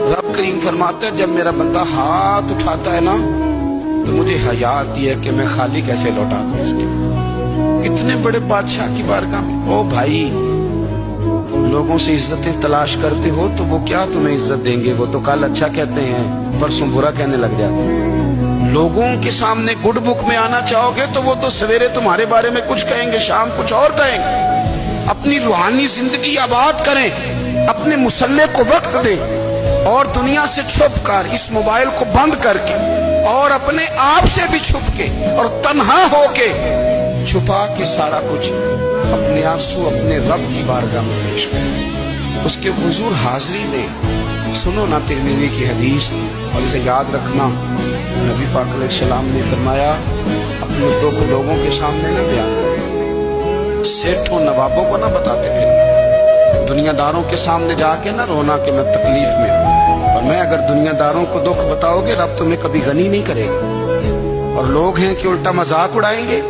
रब करीम फरमाता है जब मेरा बंदा हाथ उठाता है ना तो मुझे हया आती है कि मैं खाली कैसे लौटा दूं इसके। इतने बड़े बादशाह की बारगाह में ओ भाई, लोगों से इज्जतें तलाश करते हो तो वो क्या तुम्हें इज्जत देंगे? वो तो कल अच्छा कहते हैं परसों बुरा कहने लग जाते हैं। लोगों के सामने गुड बुक में आना चाहोगे तो वो तो सवेरे तुम्हारे बारे में कुछ कहेंगे, शाम कुछ और कहेंगे। अपनी रूहानी जिंदगी आबाद करें, अपने मुसल्ले को वक्त दें और दुनिया से छुप कर इस मोबाइल को बंद करके और अपने आप से भी छुप के और तन्हा होके छुपा के सारा कुछ अपने आंसू अपने रब की बारगाह में पेश करें, उसके हुजूर हाजिरी दें। सुनो ना तिरमिज़ी की हदीस और इसे याद रखना। नबी पाक अलैहिस्सलाम ने फरमाया अपने दुख लोगों के सामने न बयान करें, सेठों नवाबों को ना बताते फिर, दुनियादारों के सामने जाके ना रोना कि मैं तकलीफ में हूं। और मैं अगर दुनियादारों को दुख बताओगे रब तुम्हें कभी गनी नहीं करेगा। और लोग हैं कि उल्टा मजाक उड़ाएंगे